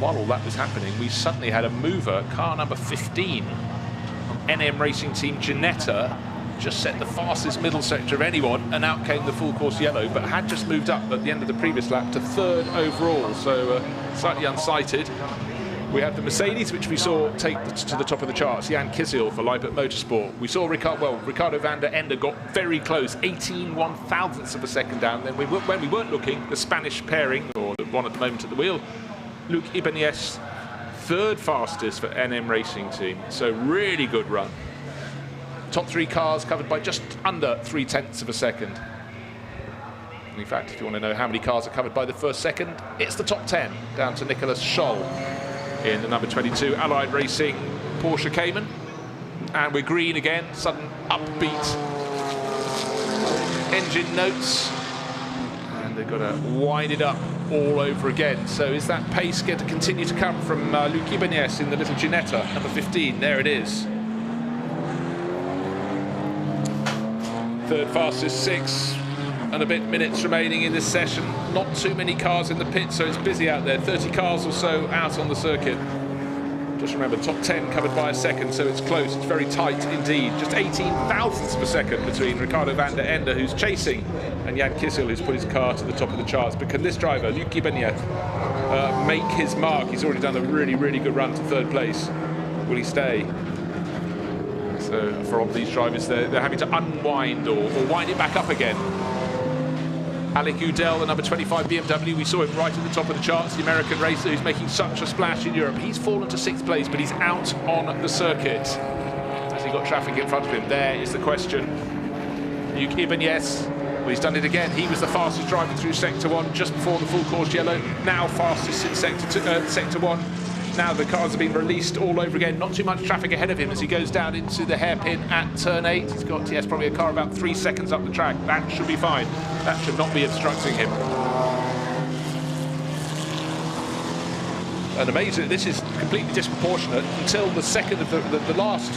While all that was happening, we suddenly had a mover, car number 15 from NM Racing Team Ginetta, just set the fastest middle sector of anyone, and out came the full course yellow, but had just moved up at the end of the previous lap to third overall, so slightly unsighted. We have the Mercedes, which we saw take to the top of the charts, Jan Kissel for Lippert Motorsport. We saw Ricardo van der Ende got very close, 18 one-thousandths of a second down. Then when we weren't looking, the Spanish pairing, or the one at the moment at the wheel, Luc Ibanez, third fastest for NM Racing Team. So really good run. Top three cars covered by just under 0.3 of a second. In fact, if you want to know how many cars are covered by the first second, it's the top 10, down to Nicolas Scholl in the number 22 Allied Racing Porsche Cayman. And we're green again, sudden upbeat engine notes. And they've got to wind it up all over again. So is that pace going to continue to come from Luc Ibanez in the little Ginetta, number 15? There it is. Third fastest, 6 and a bit minutes remaining in this session. Not too many cars in the pit, so it's busy out there. 30 cars or so out on the circuit. Just remember, top 10 covered by a second, so it's close. It's very tight indeed. Just 18 thousandths of a second between Ricardo van der Ende, who's chasing, and Jan Kissel, who's put his car to the top of the charts. But can this driver, Luc Ibanez, make his mark? He's already done a really, really good run to third place. Will he stay? So for all these drivers, they're having to unwind or wind it back up again. Alec Udell, the number 25 BMW, we saw him right at the top of the charts, the American racer who's making such a splash in Europe. He's fallen to 6th place, but he's out on the circuit. Has he got traffic in front of him? There is the question. Luc Ibanez, well, he's done it again. He was the fastest driver through Sector 1 just before the full course yellow. Now fastest in Sector 1. Now the cars have been released all over again. Not too much traffic ahead of him as he goes down into the hairpin at turn 8. He's got, yes, probably a car about 3 seconds up the track. That should be fine. That should not be obstructing him. And amazing, this is completely disproportionate until the second of the last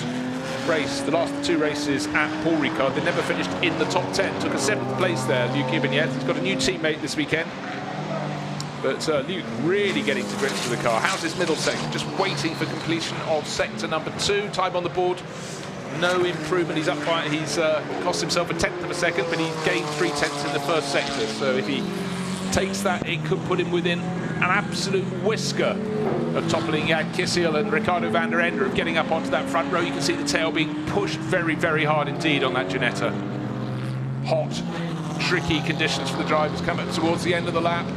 race, the last 2 races at Paul Ricard. They never finished in the top 10. Took a 7th place there, Luc Ibanez. He's got a new teammate this weekend. But Luke really getting to grips with the car. How's this middle sector? Just waiting for completion of sector number 2. Time on the board. No improvement. He's up by. He's cost himself a 10th of a second, but he gained 0.3 in the first sector. So if he takes that, it could put him within an absolute whisker of toppling Jan Kissel and Ricardo van der Ende, of getting up onto that front row. You can see the tail being pushed very, very hard indeed on that Ginetta. Hot, tricky conditions for the drivers coming towards the end of the lap.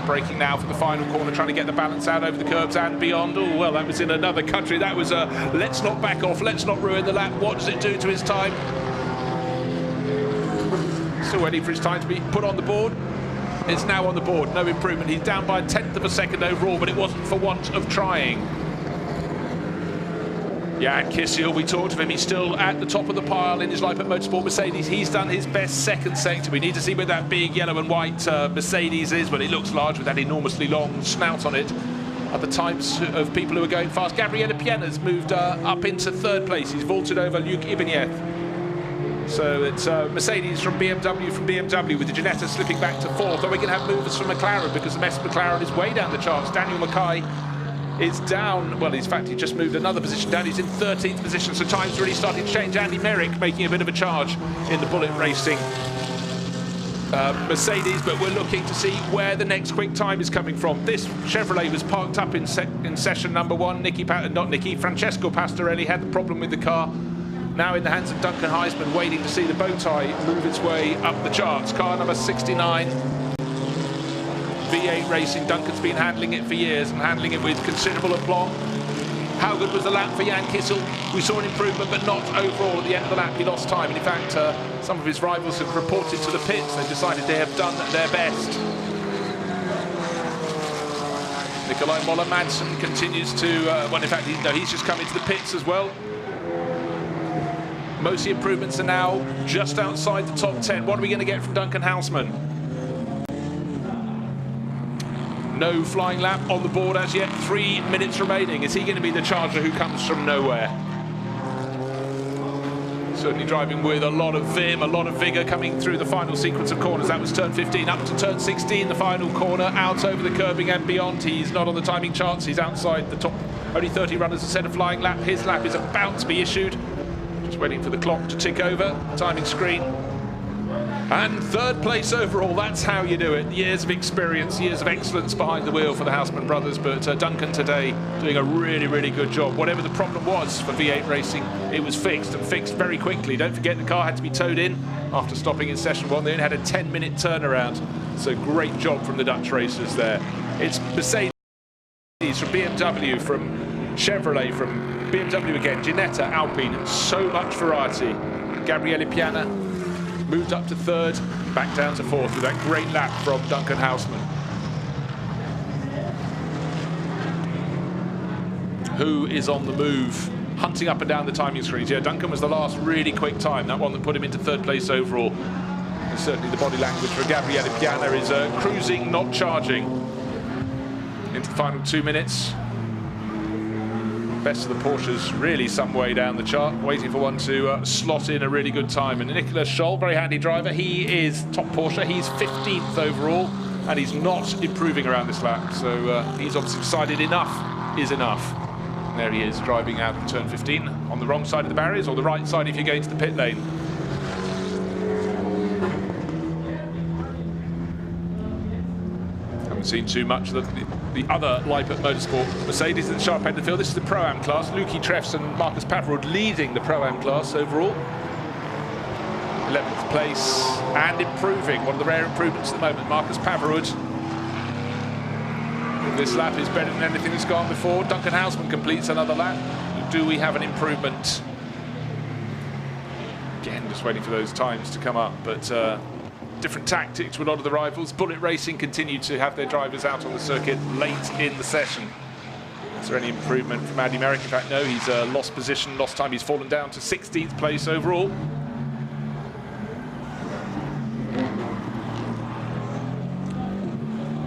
Braking now for the final corner, trying to get the balance out over the curbs and beyond. Oh, well, that was in another country. That was a let's not back off, let's not ruin the lap. What does it do to his time? Still waiting for his time to be put on the board. It's now on the board, no improvement. He's down by a 10th of a second overall, but it wasn't for want of trying. Jan Kissel, we talked of him, he's still at the top of the pile in his Lippert Motorsport Mercedes. He's done his best second sector. We need to see where that big yellow and white Mercedes is, but it looks large with that enormously long snout on it. Are the types of people who are going fast. Gabriele Piena's moved up into 3rd place. He's vaulted over Luc Ibanez. So it's Mercedes from BMW with the Ginetta slipping back to 4th. Or we can have movers from McLaren because the McLaren is way down the charts. Daniel Mackay is down. Well, in fact, he just moved another position down. He's in 13th position, so time's really starting to change. Andy Merrick making a bit of a charge in the Bullet Racing Mercedes, but we're looking to see where the next quick time is coming from. This Chevrolet was parked up in session number 1. Francesco Pastorelli had the problem with the car. Now in the hands of Duncan Heisman, waiting to see the bow tie move its way up the charts. Car number 69. V8 Racing. Duncan's been handling it for years and handling it with considerable aplomb. How good was the lap for Jan Kissel? We saw an improvement, but not overall. At the end of the lap, he lost time. And in fact, some of his rivals have reported to the pits. They've decided they have done their best. Nikolai Moller-Madsen continues to, well, in fact, he's just come into the pits as well. Most of the improvements are now just outside the top 10. What are we going to get from Duncan Houseman? No flying lap on the board as yet. 3 minutes remaining. Is he going to be the charger who comes from nowhere? Certainly driving with a lot of vim, a lot of vigour coming through the final sequence of corners. That was turn 15 up to turn 16, the final corner, out over the curbing and beyond. He's not on the timing charts. He's outside the top. Only 30 runners a set of flying lap. His lap is about to be issued. Just waiting for the clock to tick over. Timing screen. And third place overall, that's how you do it. Years of experience, years of excellence behind the wheel for the Houseman brothers, but Duncan today doing a really, really good job. Whatever the problem was for V8 racing, it was fixed, and fixed very quickly. Don't forget the car had to be towed in after stopping in session 1. They only had a 10-minute turnaround, so great job from the Dutch racers there. It's Mercedes from BMW, from Chevrolet, from BMW again, Ginetta, Alpine, so much variety. Gabriele Piana moved up to third, back down to fourth with that great lap from Duncan Houseman, who is on the move, hunting up and down the timing screens. Yeah, Duncan was the last really quick time, that one that put him into third place overall. And certainly the body language for Gabriele Piana is cruising, not charging. Into the final 2 minutes. Best of the Porsches really some way down the chart, waiting for one to slot in a really good time. And Nicolas Scholl, very handy driver, he is top Porsche, he's 15th overall, and he's not improving around this lap, so he's obviously decided enough is enough. And there he is, driving out of turn 15 on the wrong side of the barriers, or the right side if you're going to the pit lane. Haven't seen too much of the other Lippert Motorsport Mercedes at the sharp end of the field. This is the Pro-Am class. Luki Treffs and Marcus Paverud leading the Pro-Am class overall. 11th place and improving. One of the rare improvements at the moment. Marcus Paverud. This lap is better than anything that's gone before. Duncan Houseman completes another lap. Do we have an improvement? Again, just waiting for those times to come up, but different tactics with a lot of the rivals. Bullet Racing continue to have their drivers out on the circuit late in the session. Is there any improvement from Andy Merrick? In fact, no, he's lost position, lost time. He's fallen down to 16th place overall.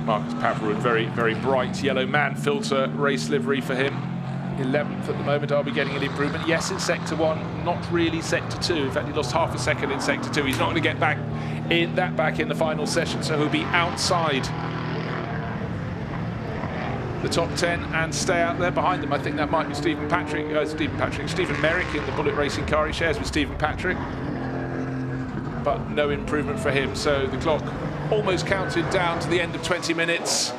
Marcus Paverud, very, very bright yellow man filter race livery for him. 11th at the moment. Are we getting an improvement? Yes, in Sector 1, not really Sector 2. In fact, he lost half a second in Sector 2. He's not going to get back in the final session, so he'll be outside the top 10 and stay out there behind them. I think that might be Stephen Merrick in the Bullet Racing car he shares with Stephen Patrick, but no improvement for him. So the clock almost counted down to the end of 20 minutes.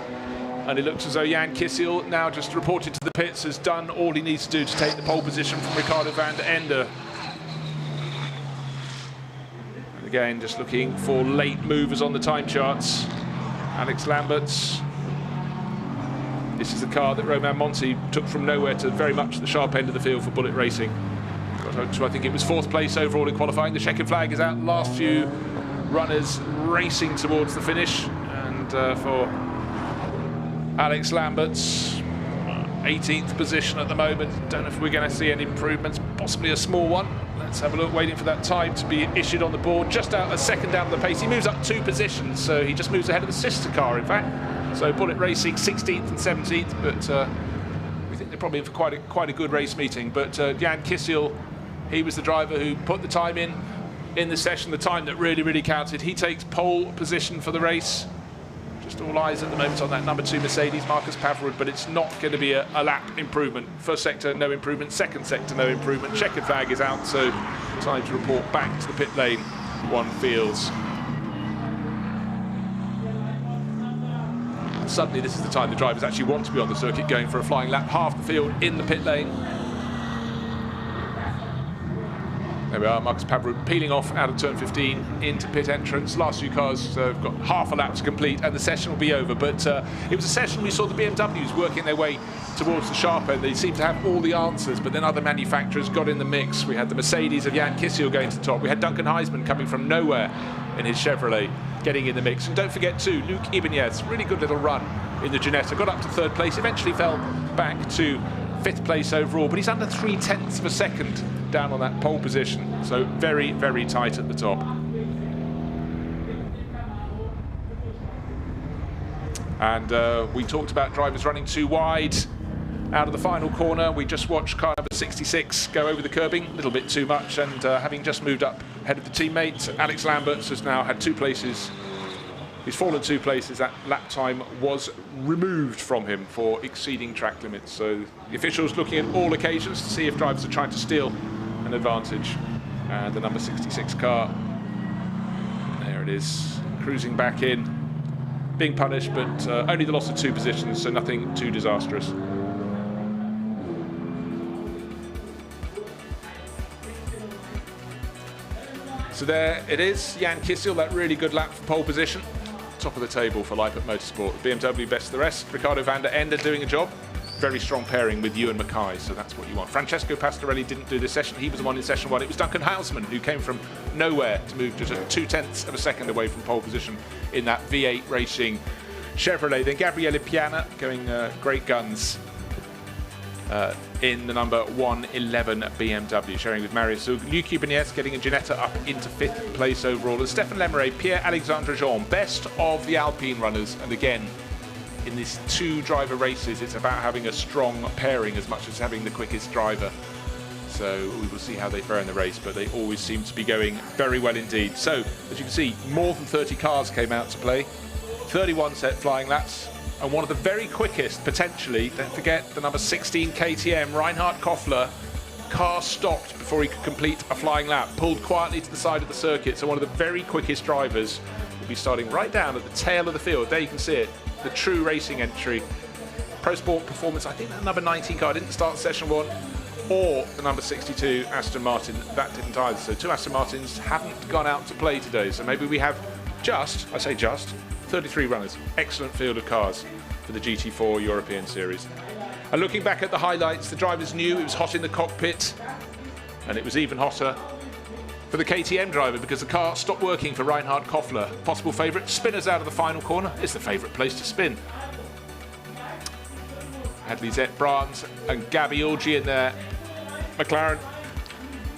And it looks as though Jan Kissel, now just reported to the pits, has done all he needs to do to take the pole position from Ricardo van der Ende. And again, just looking for late movers on the time charts. Alex Lamberts. This is the car that Romain Monti took from nowhere to very much the sharp end of the field for Bullet Racing. So I think it was 4th place overall in qualifying. The checkered flag is out. Last few runners racing towards the finish. And for Alex Lamberts, 18th position at the moment. Don't know if we're going to see any improvements, possibly a small one. Let's have a look, waiting for that time to be issued on the board. Just out a second down the pace. He moves up 2 positions, so he just moves ahead of the sister car, in fact. So Bullet Racing 16th and 17th, but we think they're probably in for quite a good race meeting. But Jan Kissel, he was the driver who put the time in the session, the time that really, really counted. He takes pole position for the race. Just all eyes at the moment on that number 2 Mercedes, Marcus Paverud, but it's not going to be a lap improvement. First sector, no improvement. Second sector, no improvement. Checkered flag is out, so time to report back to the pit lane, one feels. And suddenly this is the time the drivers actually want to be on the circuit, going for a flying lap. Half the field in the pit lane. There we are, Marcus Pavru peeling off out of turn 15 into pit entrance. Last few cars have got half a lap to complete and the session will be over. But it was a session we saw the BMWs working their way towards the sharp end. They seemed to have all the answers, but then other manufacturers got in the mix. We had the Mercedes of Jan Kissel going to the top. We had Duncan Heisman coming from nowhere in his Chevrolet getting in the mix. And don't forget too, Luke Ibanez, really good little run in the Ginetta. Got up to third place, eventually fell back to fifth place overall, but he's under 0.3 of a second down on that pole position. So very, very tight at the top. And we talked about drivers running too wide out of the final corner. We just watched car number 66 go over the curbing a little bit too much, and having just moved up ahead of the teammate, Alex Lamberts has now had 2 places. He's fallen 2 places. That lap time was removed from him for exceeding track limits. So the officials looking at all occasions to see if drivers are trying to steal an advantage. And the number 66 car, there it is, cruising back in, being punished, but only the loss of 2 positions, so nothing too disastrous. So there it is, Jan Kissel, that really good lap for pole position. Top of the table for Leipert Motorsport. BMW best of the rest. Ricardo van der Ende doing a job. Very strong pairing with Ewan Mackay, so that's what you want. Francesco Pastorelli didn't do this session. He was the one in session 1. It was Duncan Heisman who came from nowhere to move just 0.2 of a second away from pole position in that V8 Racing Chevrolet. Then Gabriele Piana going great guns in the number 111 BMW, sharing with Marius Zug. Luc Ibanez getting a Ginetta up into 5th place overall. And Stefan Lemeray, Pierre-Alexandre Jean, best of the Alpine runners. And again, in these 2 driver races, it's about having a strong pairing as much as having the quickest driver. So we will see how they fare in the race, but they always seem to be going very well indeed. So, as you can see, more than 30 cars came out to play, 31 set flying laps, and one of the very quickest, potentially, don't forget the number 16 KTM, Reinhard Koffler, car stopped before he could complete a flying lap, pulled quietly to the side of the circuit, so one of the very quickest drivers will be starting right down at the tail of the field. There you can see it, the true racing entry. Pro Sport Performance, I think that number 19 car didn't start session 1, or the number 62 Aston Martin, that didn't either. So 2 Aston Martins haven't gone out to play today, so maybe we have just, I say just, 33 runners. Excellent field of cars for the GT4 European Series. And looking back at the highlights, the drivers knew it was hot in the cockpit, and it was even hotter for the KTM driver because the car stopped working for Reinhard Koffler. Possible favourite, spinners out of the final corner. It's the favourite place to spin. Had Lisette Brands and Gabby Ulgi in there. McLaren.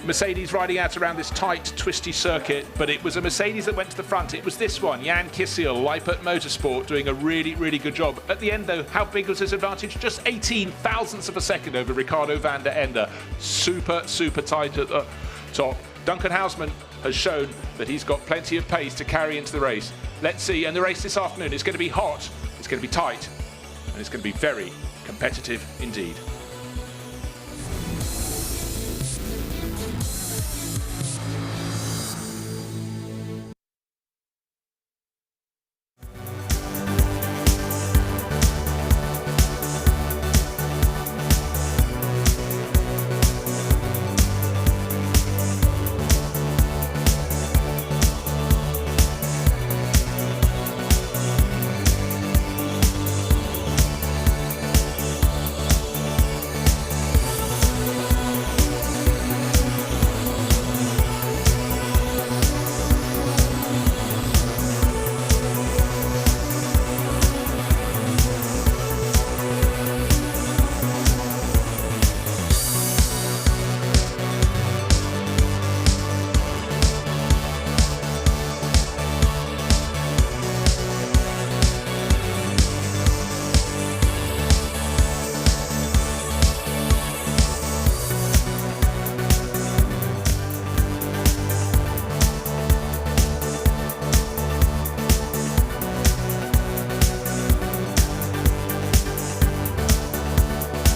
Mercedes riding out around this tight, twisty circuit, but it was a Mercedes that went to the front. It was this one, Jan Kissel, Leipert Motorsport, doing a really, really good job. At the end, though, how big was his advantage? Just 18 thousandths of a second over Ricardo van der Ende. Super, super tight at the top. Duncan Heisman has shown that he's got plenty of pace to carry into the race. Let's see, and the race this afternoon is going to be hot, it's going to be tight, and it's going to be very competitive indeed.